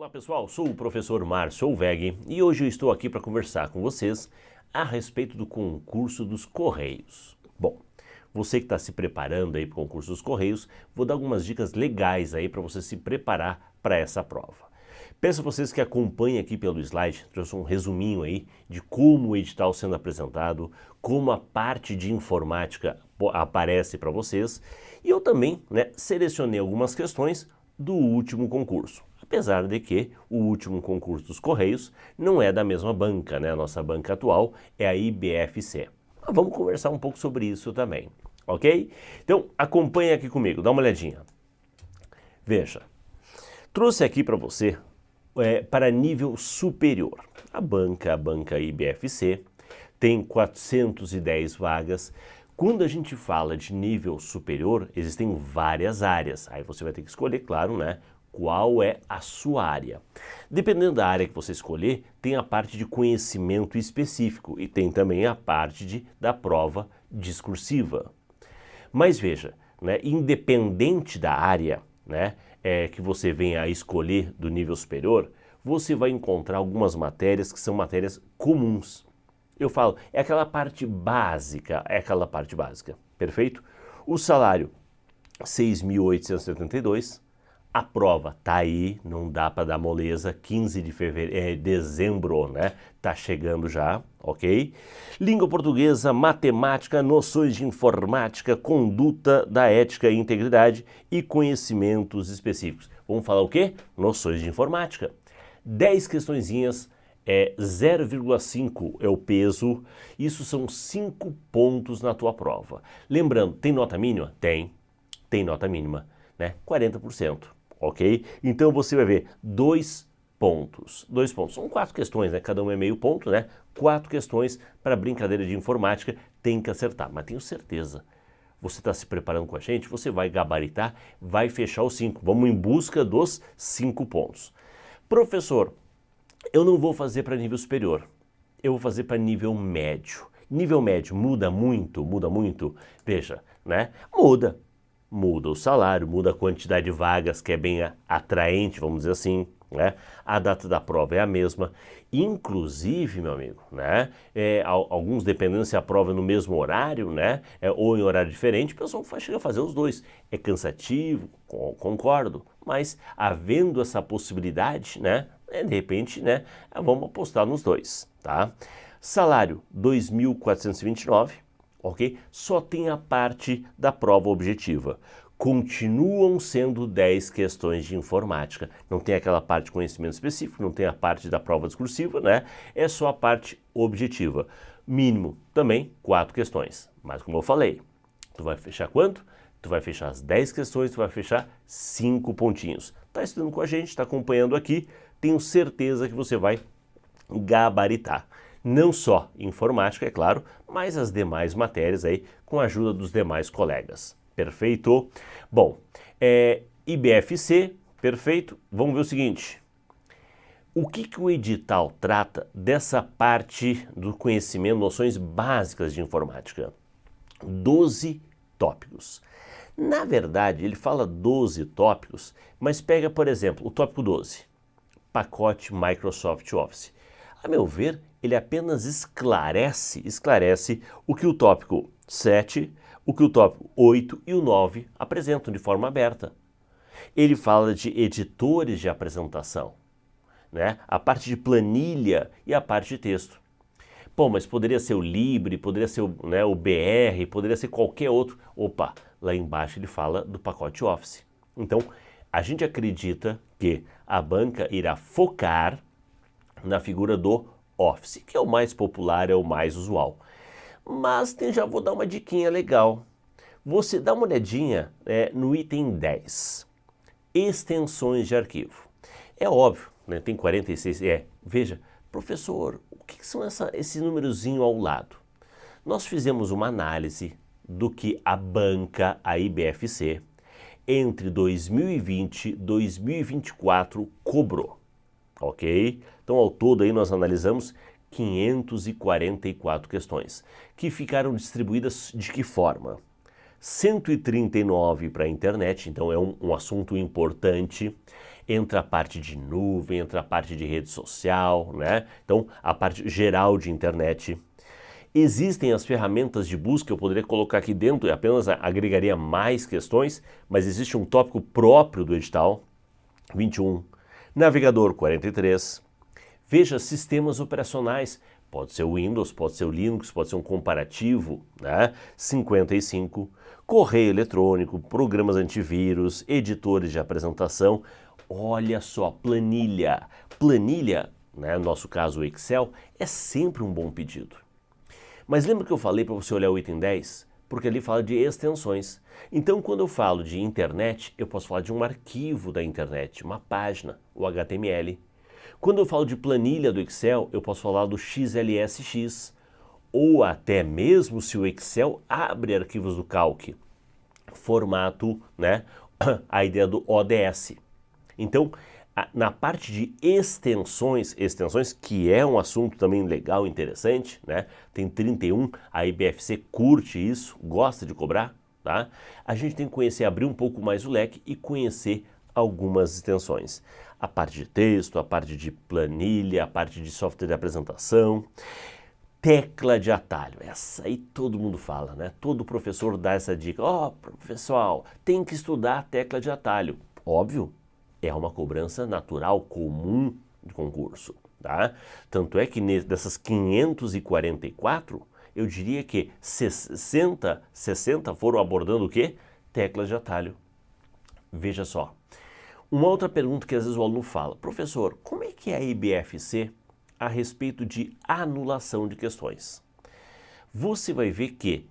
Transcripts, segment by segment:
Olá pessoal, sou o professor Márcio Olveg e hoje eu estou aqui para conversar com vocês a respeito do concurso dos Correios. Bom, você que está se preparando aí para o concurso dos Correios, vou dar algumas dicas legais aí para você se preparar para essa prova. Peço a vocês que acompanhem aqui pelo slide, trouxe um resuminho aí de como o edital sendo apresentado, como a parte de informática aparece para vocês e eu também selecionei algumas questões do último concurso. Apesar de que o último concurso dos Correios não é da mesma banca, né? A nossa banca atual é a IBFC. Mas vamos conversar um pouco sobre isso também, ok? Então acompanhe aqui comigo, dá uma olhadinha. Veja, trouxe aqui para você para nível superior. A banca IBFC tem 410 vagas. Quando a gente fala de nível superior, existem várias áreas. Aí você vai ter que escolher, claro, né? Qual é a sua área. Dependendo da área que você escolher, tem a parte de conhecimento específico e tem também a parte da prova discursiva. Mas veja, né, independente da área que você venha a escolher do nível superior, você vai encontrar algumas matérias que são matérias comuns. Eu falo, é aquela parte básica, perfeito? O salário, 6.872. A prova tá aí, não dá para dar moleza, 15 de dezembro, né? Tá chegando já, ok? Língua portuguesa, matemática, noções de informática, conduta da ética e integridade e conhecimentos específicos. Vamos falar o quê? Noções de informática. 10 questõezinhas, 0,5 é o peso, isso são 5 pontos na tua prova. Lembrando, tem nota mínima? Tem nota mínima, né? 40%. Ok? Então você vai ver 2 pontos. 2 pontos. São 4 questões, né? Cada uma é meio ponto, né? 4 questões para brincadeira de informática, tem que acertar. Mas tenho certeza, você está se preparando com a gente, você vai gabaritar, vai fechar os 5. Vamos em busca dos 5 pontos. Professor, eu não vou fazer para nível superior, eu vou fazer para nível médio. Nível médio muda muito? Veja, né? Muda o salário, muda a quantidade de vagas, que é bem atraente, vamos dizer assim, né? A data da prova é a mesma. Inclusive, meu amigo, né? Alguns, dependendo se a prova é no mesmo horário, né? Ou em horário diferente, o pessoal chega a fazer os dois. É cansativo, concordo, mas havendo essa possibilidade, né? De repente, né? Vamos apostar nos dois, tá? Salário, 2.429. Ok? Só tem a parte da prova objetiva. Continuam sendo 10 questões de informática. Não tem aquela parte de conhecimento específico, não tem a parte da prova discursiva, né? É só a parte objetiva. Mínimo também 4 questões. Mas como eu falei, tu vai fechar quanto? Tu vai fechar as 10 questões, tu vai fechar 5 pontinhos. Tá estudando com a gente, tá acompanhando aqui, tenho certeza que você vai gabaritar. Não só informática, é claro, mas as demais matérias aí com a ajuda dos demais colegas. Perfeito? Bom, IBFC, perfeito. Vamos ver o seguinte. O que o edital trata dessa parte do conhecimento, noções básicas de informática? 12 tópicos. Na verdade, ele fala 12 tópicos, mas pega, por exemplo, o tópico 12, pacote Microsoft Office. A meu ver, ele apenas esclarece o que o tópico 7, o que o tópico 8 e o 9 apresentam de forma aberta. Ele fala de editores de apresentação, né? A parte de planilha e a parte de texto. Pô, mas poderia ser o Libre, poderia ser o BR, poderia ser qualquer outro. Opa, lá embaixo ele fala do pacote Office. Então, a gente acredita que a banca irá focar na figura do Office, que é o mais popular, é o mais usual. Mas já vou dar uma diquinha legal. Você dá uma olhadinha no item 10, extensões de arquivo. É óbvio, né, tem 46, veja, professor, o que são esse númerozinho ao lado? Nós fizemos uma análise do que a banca, a IBFC, entre 2020 e 2024 cobrou. Ok? Então, ao todo, aí nós analisamos 544 questões, que ficaram distribuídas de que forma? 139 para a internet, então é um assunto importante. Entra a parte de nuvem, entra a parte de rede social, né? Então, a parte geral de internet. Existem as ferramentas de busca, eu poderia colocar aqui dentro e apenas agregaria mais questões, mas existe um tópico próprio do edital, 21. Navegador, 43. Veja sistemas operacionais, pode ser o Windows, pode ser o Linux, pode ser um comparativo, né? 55. Correio eletrônico, programas antivírus, editores de apresentação. Olha só, planilha. Planilha, né, no nosso caso o Excel, é sempre um bom pedido. Mas lembra que eu falei para você olhar o item 10? Porque ali fala de extensões. Então, quando eu falo de internet, eu posso falar de um arquivo da internet, uma página, o HTML. Quando eu falo de planilha do Excel, eu posso falar do XLSX, ou até mesmo se o Excel abre arquivos do Calc, formato, né, a ideia do ODS. Então, na parte de extensões, que é um assunto também legal, interessante, né? Tem 31, a IBFC curte isso, gosta de cobrar, tá? A gente tem que conhecer, abrir um pouco mais o leque e conhecer algumas extensões. A parte de texto, a parte de planilha, a parte de software de apresentação. Tecla de atalho, essa aí todo mundo fala, né? Todo professor dá essa dica. Ó, pessoal, tem que estudar a tecla de atalho. Óbvio, é uma cobrança natural, comum de concurso, tá? Tanto é que dessas 544, eu diria que 60 foram abordando o quê? Teclas de atalho. Veja só. Uma outra pergunta que às vezes o aluno fala, professor, como é que é a IBFC a respeito de anulação de questões? Você vai ver que,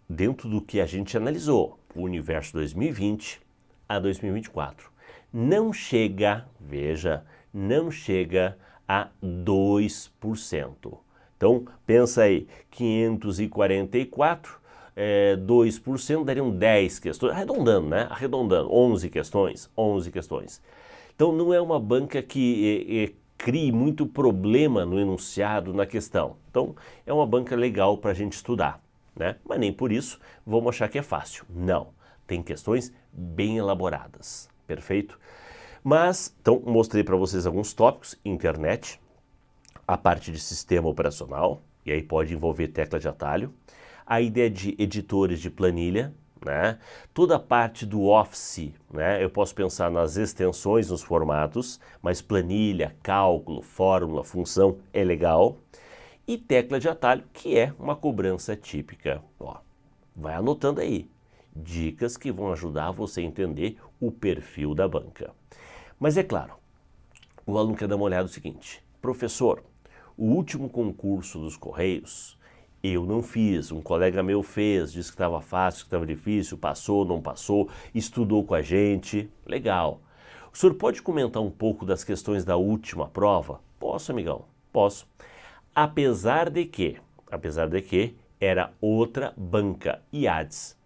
dentro do que a gente analisou, o universo 2020 a 2024, não chega, veja, não chega a 2%. Então, pensa aí, 544, 2% dariam 10 questões, arredondando, né? Arredondando, 11 questões. Então, não é uma banca que crie muito problema no enunciado, na questão. Então, é uma banca legal para a gente estudar, né? Mas nem por isso vamos achar que é fácil. Não, tem questões bem elaboradas. Perfeito? Mas, então, mostrei para vocês alguns tópicos, internet, a parte de sistema operacional, e aí pode envolver tecla de atalho, a ideia de editores de planilha, né? Toda a parte do Office, né? Eu posso pensar nas extensões, nos formatos, mas planilha, cálculo, fórmula, função é legal, e tecla de atalho, que é uma cobrança típica. Ó, vai anotando aí. Dicas que vão ajudar você a entender o perfil da banca. Mas é claro, o aluno quer dar uma olhada no seguinte, professor, o último concurso dos Correios eu não fiz, um colega meu fez, disse que estava fácil, que estava difícil, passou, não passou, estudou com a gente, legal. O senhor pode comentar um pouco das questões da última prova? Posso, amigão, posso. Apesar de que era outra banca, IADS.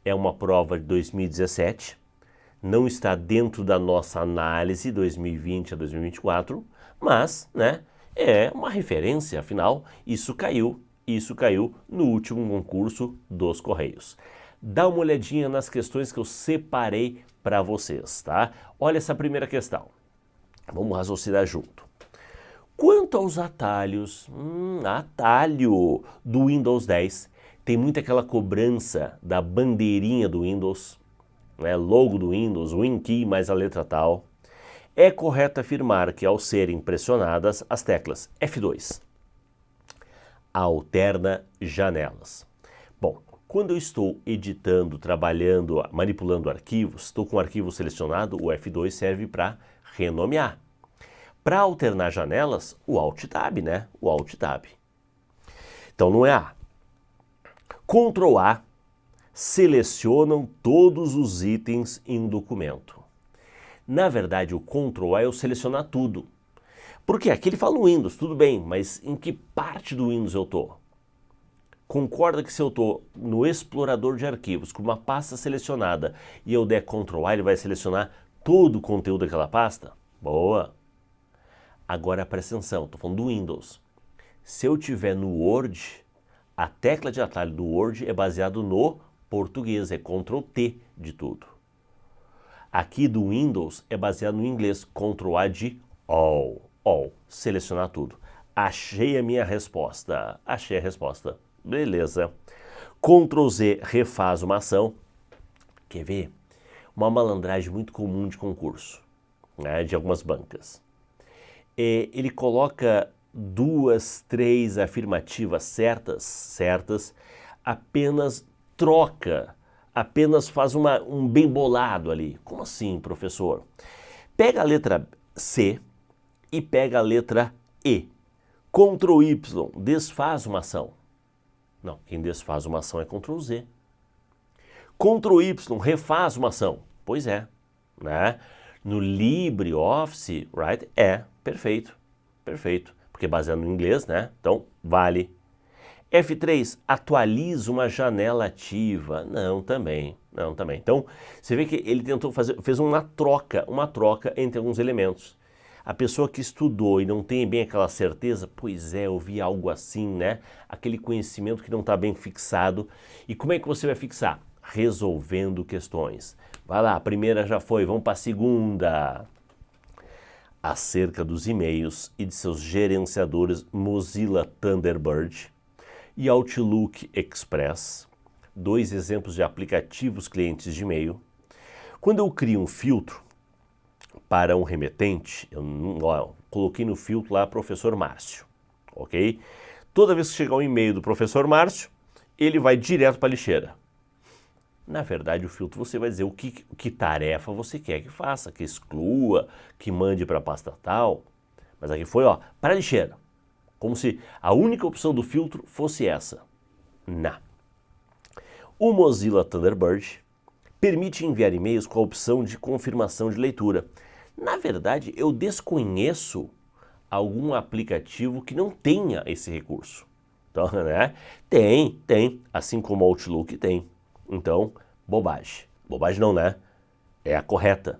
É uma prova de 2017, não está dentro da nossa análise 2020 a 2024, mas, né, é uma referência, afinal, isso caiu no último concurso dos Correios. Dá uma olhadinha nas questões que eu separei para vocês, tá? Olha essa primeira questão. Vamos raciocinar junto. Quanto aos atalhos, atalho do Windows 10, tem muita aquela cobrança da bandeirinha do Windows, né, logo do Windows, WinKey mais a letra tal. É correto afirmar que ao serem pressionadas as teclas F2, alterna janelas. Bom, quando eu estou editando, trabalhando, manipulando arquivos, estou com o arquivo selecionado, o F2 serve para renomear. Para alternar janelas, o Alt Tab, né? O Alt Tab. Então não é A. Ctrl A selecionam todos os itens em documento. Na verdade, o Ctrl A é eu selecionar tudo. Porque aqui ele fala no Windows, tudo bem, mas em que parte do Windows eu estou? Concorda que se eu estou no explorador de arquivos com uma pasta selecionada e eu der Ctrl A, ele vai selecionar todo o conteúdo daquela pasta? Boa! Agora presta atenção, estou falando do Windows. Se eu tiver no Word, a tecla de atalho do Word é baseado no português, é Ctrl T de tudo. Aqui do Windows é baseado no inglês, Ctrl A de All, selecionar tudo. Achei a minha resposta, achei a resposta, beleza. Ctrl Z refaz uma ação, quer ver? Uma malandragem muito comum de concurso, né, de algumas bancas. Ele coloca 2, 3 afirmativas certas, apenas troca, apenas faz um bem bolado ali. Como assim, professor? Pega a letra C e pega a letra E. Ctrl Y, desfaz uma ação. Não, quem desfaz uma ação é Ctrl Z. Ctrl Y, refaz uma ação. Pois é, né? No LibreOffice, right? Perfeito, porque é baseado no inglês, né? Então, vale. F3, atualiza uma janela ativa. Não, também. Então, você vê que ele fez uma troca entre alguns elementos. A pessoa que estudou e não tem bem aquela certeza, pois é, eu vi algo assim, né? Aquele conhecimento que não está bem fixado. E como é que você vai fixar? Resolvendo questões. Vai lá, a primeira já foi, vamos para a segunda. Acerca dos e-mails e de seus gerenciadores Mozilla Thunderbird e Outlook Express, 2 exemplos de aplicativos clientes de e-mail. Quando eu crio um filtro para um remetente, eu coloquei no filtro lá Professor Márcio, ok? Toda vez que chegar um e-mail do Professor Márcio, ele vai direto para a lixeira. Na verdade, o filtro você vai dizer que tarefa você quer que faça, que exclua, que mande para a pasta tal. Mas aqui foi, para a lixeira. Como se a única opção do filtro fosse essa. Não. O Mozilla Thunderbird permite enviar e-mails com a opção de confirmação de leitura. Na verdade, eu desconheço algum aplicativo que não tenha esse recurso. Então, né? Tem, assim como o Outlook tem. Então, bobagem. Bobagem não, né? É a correta.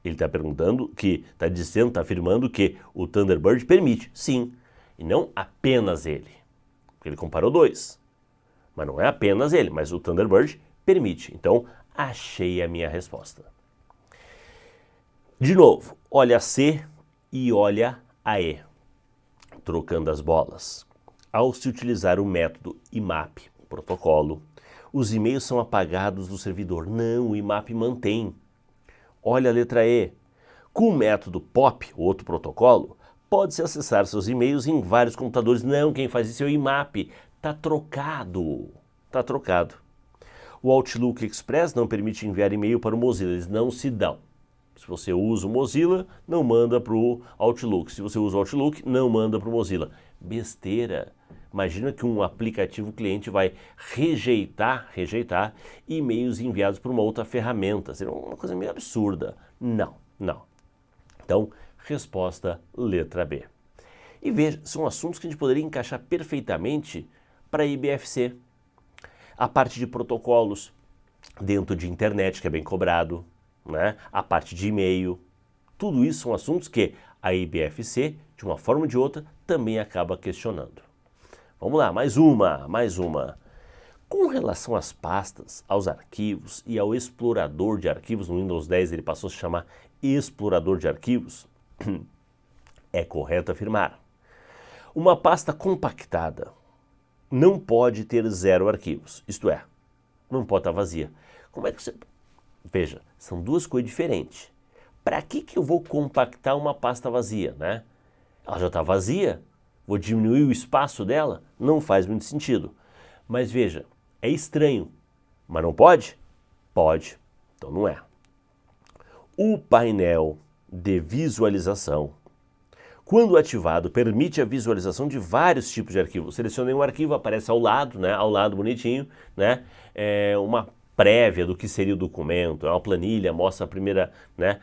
Ele está perguntando está afirmando que o Thunderbird permite, sim. E não apenas ele. Porque ele comparou 2. Mas não é apenas ele, mas o Thunderbird permite. Então, achei a minha resposta. De novo, olha a C e olha a E. Trocando as bolas. Ao se utilizar o método IMAP, protocolo, os e-mails são apagados do servidor. Não, o IMAP mantém. Olha a letra E. Com o método POP, outro protocolo, pode-se acessar seus e-mails em vários computadores. Não, quem faz isso é o IMAP. Está trocado. O Outlook Express não permite enviar e-mail para o Mozilla. Eles não se dão. Se você usa o Mozilla, não manda para o Outlook. Se você usa o Outlook, não manda para o Mozilla. Besteira. Imagina que um aplicativo cliente vai rejeitar e-mails enviados por uma outra ferramenta. Seria uma coisa meio absurda. Não. Então, resposta letra B. E veja, são assuntos que a gente poderia encaixar perfeitamente para a IBFC. A parte de protocolos dentro de internet, que é bem cobrado, né? A parte de e-mail. Tudo isso são assuntos que a IBFC, de uma forma ou de outra, também acaba questionando. Vamos lá, mais uma. Com relação às pastas, aos arquivos e ao explorador de arquivos, no Windows 10 ele passou a se chamar explorador de arquivos, é correto afirmar. Uma pasta compactada não pode ter 0 arquivos, isto é, não pode estar vazia. Como é que você... Veja, são duas coisas diferentes. Para que eu vou compactar uma pasta vazia, né? Ela já está vazia, vou diminuir o espaço dela? Não faz muito sentido. Mas veja, é estranho, mas não pode? Pode, então não é. O painel de visualização, quando ativado, permite a visualização de vários tipos de arquivos. Selecionei um arquivo, aparece ao lado, né? Ao lado bonitinho, né? É uma prévia do que seria o documento, é uma planilha, mostra a primeira, né?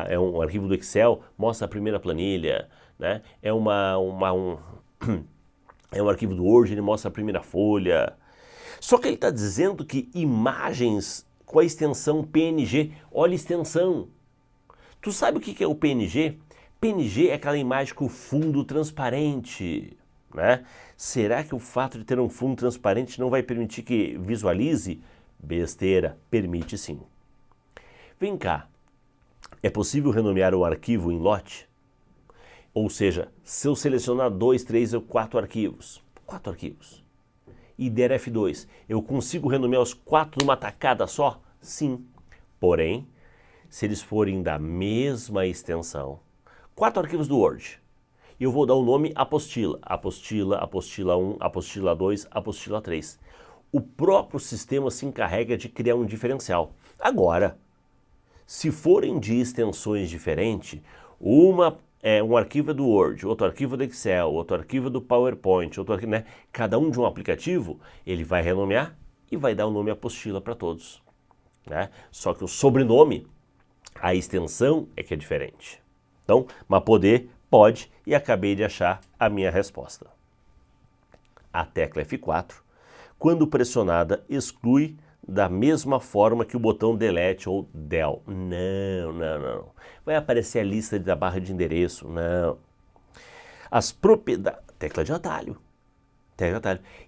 É um arquivo do Excel, mostra a primeira planilha, né? É um arquivo do Word, ele mostra a primeira folha. Só que ele está dizendo que imagens com a extensão PNG, olha a extensão. Tu sabe o que é o PNG? PNG é aquela imagem com fundo transparente, né? Será que o fato de ter um fundo transparente não vai permitir que visualize? Besteira, permite sim. Vem cá, é possível renomear o arquivo em lote? Ou seja, se eu selecionar 2, 3 ou 4 arquivos, e der F2, eu consigo renomear os 4 numa tacada só? Sim. Porém, se eles forem da mesma extensão, 4 arquivos do Word, eu vou dar o nome apostila, apostila 1, apostila 2, apostila 3. O próprio sistema se encarrega de criar um diferencial. Agora, se forem de extensões diferentes, um arquivo é do Word, outro arquivo é do Excel, outro arquivo é do PowerPoint, outro arquivo, né? Cada um de um aplicativo, ele vai renomear e vai dar o nome apostila para todos, né? Só que o sobrenome, a extensão é que é diferente. Então, mas poder, pode, e acabei de achar a minha resposta. A tecla F4, quando pressionada, exclui da mesma forma que o botão Delete ou Del. Não. Vai aparecer a lista da barra de endereço, não. As propriedades... Tecla de atalho.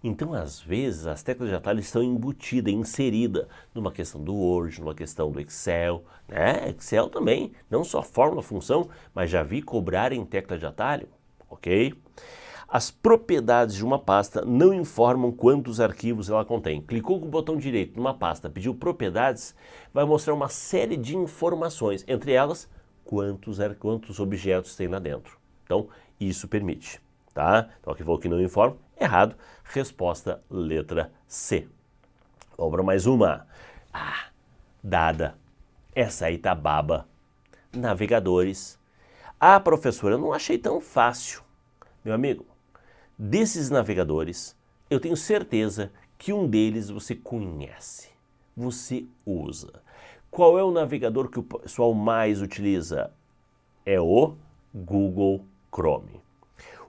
Então, às vezes, as teclas de atalho estão embutidas, inseridas numa questão do Word, numa questão do Excel, né? Excel também, não só fórmula, função, mas já vi cobrar em tecla de atalho, ok? As propriedades de uma pasta não informam quantos arquivos ela contém. Clicou com o botão direito numa pasta, pediu propriedades, vai mostrar uma série de informações, entre elas, quantos objetos tem lá dentro. Então, isso permite, tá? Então, aqui falou que não informa, errado. Resposta letra C. Vamos para mais uma. Dada. Essa aí tá baba. Navegadores. Professora, eu não achei tão fácil. Meu amigo, desses navegadores, eu tenho certeza que um deles você conhece, você usa. Qual é o navegador que o pessoal mais utiliza? É o Google Chrome.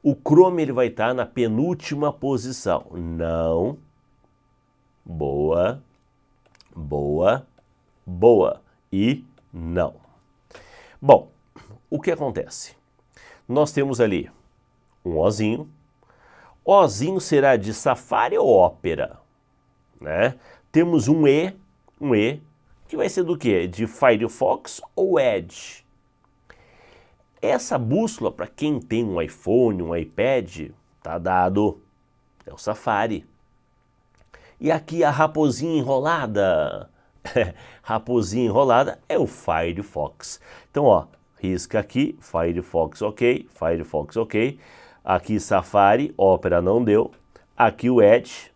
O Chrome ele vai estar na penúltima posição. Não. Boa. E não. Bom, o que acontece? Nós temos ali um Ozinho. Ozinho será de Safari ou Opera, né? Temos um E, que vai ser do quê? De Firefox ou Edge? Essa bússola, para quem tem um iPhone, um iPad, tá dado, é o Safari. E aqui a raposinha enrolada, raposinha enrolada é o Firefox. Então, ó, risca aqui, Firefox ok, aqui Safari, Opera não deu, aqui o Edge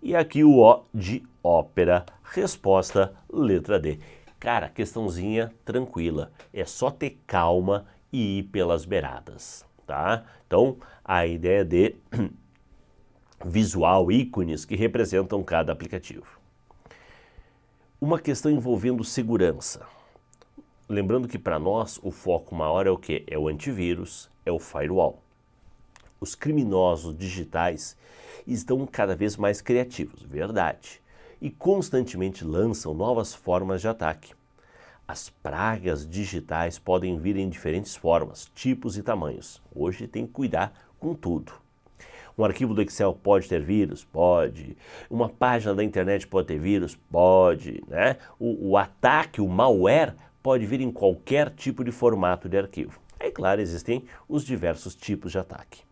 e aqui o O de Opera. Resposta letra D. Cara, questãozinha tranquila, é só ter calma e ir pelas beiradas, tá? Então, a ideia de visual, ícones que representam cada aplicativo. Uma questão envolvendo segurança. Lembrando que para nós o foco maior é o quê? É o antivírus, é o firewall. Os criminosos digitais estão cada vez mais criativos, verdade, e constantemente lançam novas formas de ataque. As pragas digitais podem vir em diferentes formas, tipos e tamanhos. Hoje tem que cuidar com tudo. Um arquivo do Excel pode ter vírus? Pode. Uma página da internet pode ter vírus? Pode, né? O ataque, o malware, pode vir em qualquer tipo de formato de arquivo. Aí, claro, existem os diversos tipos de ataque.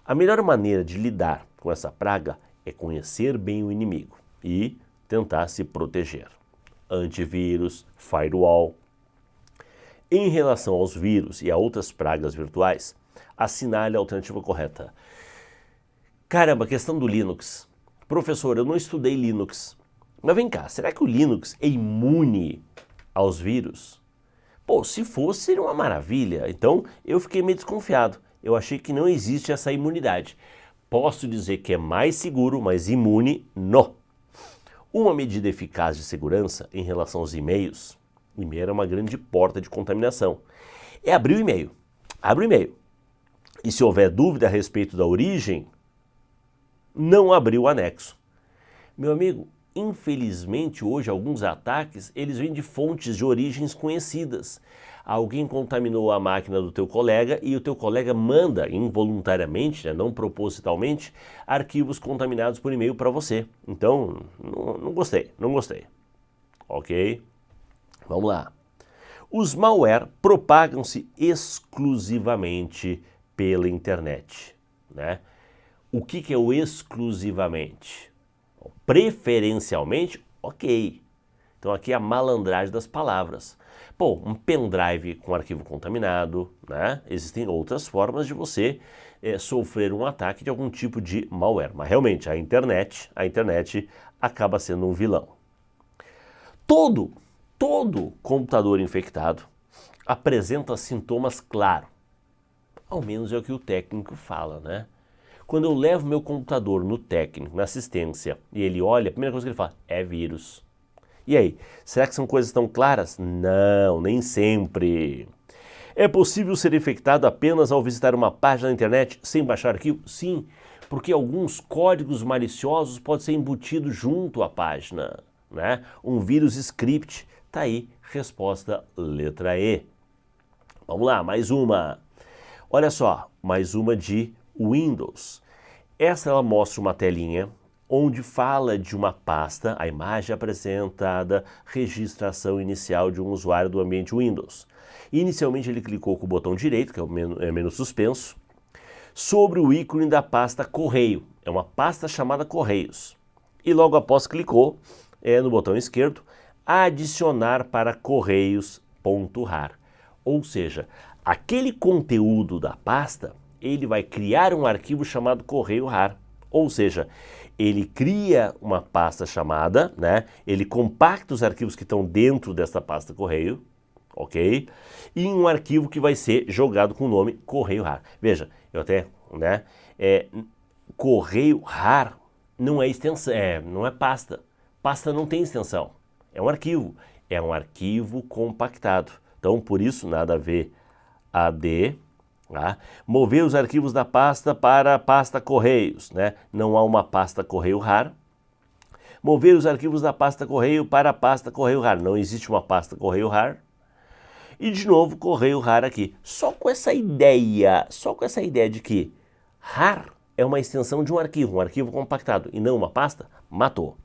A melhor maneira de lidar com essa praga é conhecer bem o inimigo e tentar se proteger. Antivírus, firewall. Em relação aos vírus e a outras pragas virtuais, assinale a alternativa correta. Caramba, questão do Linux. Professor, eu não estudei Linux. Mas vem cá, será que o Linux é imune aos vírus? Pô, se fosse, seria uma maravilha. Então, eu fiquei meio desconfiado. Eu achei que não existe essa imunidade. Posso dizer que é mais seguro, mas imune, não. Uma medida eficaz de segurança em relação aos e-mails, e-mail era uma grande porta de contaminação, é abrir o e-mail. Abre o e-mail. E se houver dúvida a respeito da origem, não abrir o anexo. Meu amigo, infelizmente hoje alguns ataques, eles vêm de fontes de origens conhecidas. alguém contaminou a máquina do teu colega e o teu colega manda involuntariamente, né, não propositalmente, arquivos contaminados por e-mail para você. Então, não gostei, não gostei. Ok? Vamos lá. Os malware propagam-se exclusivamente pela internet, né? O que é o exclusivamente? Preferencialmente, ok. Então aqui é a malandragem das palavras. Pô, um pendrive com arquivo contaminado, né? Existem outras formas de você sofrer um ataque de algum tipo de malware. Mas realmente a internet acaba sendo um vilão. Todo computador infectado apresenta sintomas claros. Ao menos é o que o técnico fala, né? Quando eu levo meu computador no técnico, na assistência, e ele olha, a primeira coisa que ele fala é vírus. E aí, será que são coisas tão claras? Não, nem sempre. É possível ser infectado apenas ao visitar uma página na internet sem baixar arquivo? Sim, porque alguns códigos maliciosos podem ser embutidos junto à página, né? Um vírus script, tá aí, resposta letra E. Vamos lá, mais uma. Olha só, mais uma de Windows. Essa ela mostra uma telinha onde fala de uma pasta, a imagem apresentada, registração inicial de um usuário do ambiente Windows. Inicialmente ele clicou com o botão direito, que é o menu suspenso, sobre o ícone da pasta Correio. É uma pasta chamada Correios. E logo após clicou no botão esquerdo, adicionar para correios.rar. Ou seja, aquele conteúdo da pasta, ele vai criar um arquivo chamado correio rar. Ou seja, ele cria uma pasta chamada, né? Ele compacta os arquivos que estão dentro dessa pasta correio, ok? E um arquivo que vai ser jogado com o nome correio rar. Veja, eu até, né? Correio rar não é extensão, não é pasta. Pasta não tem extensão, é um arquivo compactado. Então, por isso, nada a ver AD, tá? Mover os arquivos da pasta para a pasta Correios, né? Não há uma pasta Correio rar. Mover os arquivos da pasta Correio para a pasta Correio rar. Não existe uma pasta Correio rar. E, de novo, Correio rar aqui. Só com essa ideia de que rar é uma extensão de um arquivo compactado, e não uma pasta, matou.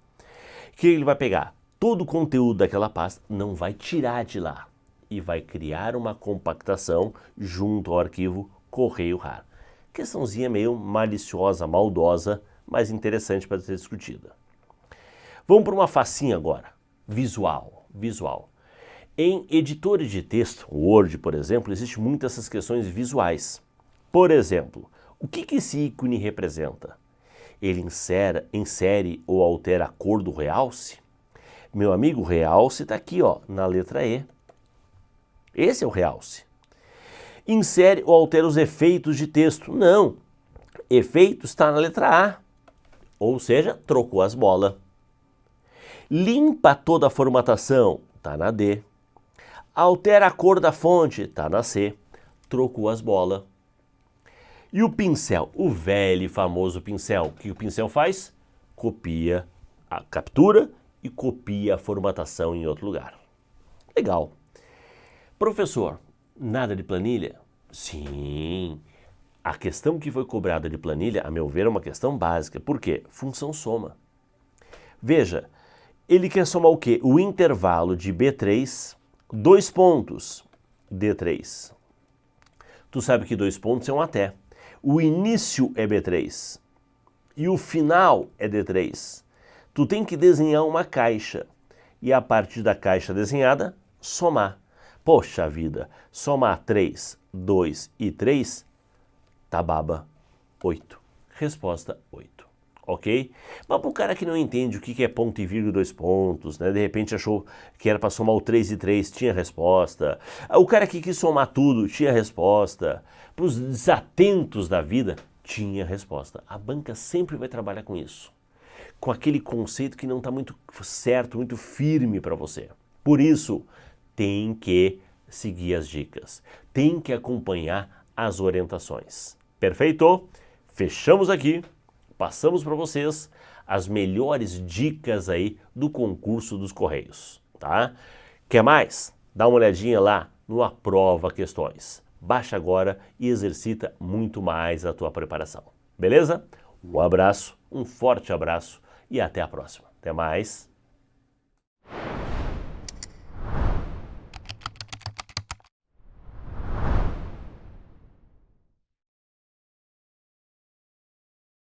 O que ele vai pegar? Todo o conteúdo daquela pasta não vai tirar de lá e vai criar uma compactação junto ao arquivo correio rar. Questãozinha meio maliciosa, maldosa, mas interessante para ser discutida. Vamos para uma facinha agora, visual. Em editores de texto, Word, por exemplo, existem muitas essas questões visuais. Por exemplo, o que esse ícone representa? Ele insere ou altera a cor do realce? Meu amigo, o realce está aqui, ó, na letra E. Esse é o realce. Insere ou altera os efeitos de texto? Não. Efeitos está na letra A. Ou seja, trocou as bolas. Limpa toda a formatação? Está na D. Altera a cor da fonte? Está na C. Trocou as bolas. E o pincel? O velho e famoso pincel. O que o pincel faz? Copia, captura e copia a formatação em outro lugar. Legal. Professor, nada de planilha? Sim. A questão que foi cobrada de planilha, a meu ver, é uma questão básica. Por quê? Função soma. Veja, ele quer somar o quê? O intervalo de B3, 2 pontos, D3. Tu sabe que 2 pontos é um até. O início é B3 e o final é D3. Tu tem que desenhar uma caixa e a partir da caixa desenhada, somar. Poxa vida, somar 3, 2 e 3, tá baba, 8. Resposta 8, ok? Mas para o cara que não entende o que é ponto e vírgula e 2 pontos, né? De repente achou que era para somar o 3 e 3, tinha resposta. O cara que quis somar tudo, tinha resposta. Para os desatentos da vida, tinha resposta. A banca sempre vai trabalhar com isso, com aquele conceito que não está muito certo, muito firme para você. Por isso, tem que seguir as dicas, tem que acompanhar as orientações. Perfeito? Fechamos aqui, passamos para vocês as melhores dicas aí do concurso dos Correios, tá? Quer mais? Dá uma olhadinha lá no Aprova Questões. Baixa agora e exercita muito mais a tua preparação. Beleza? Um abraço, um forte abraço e até a próxima. Até mais!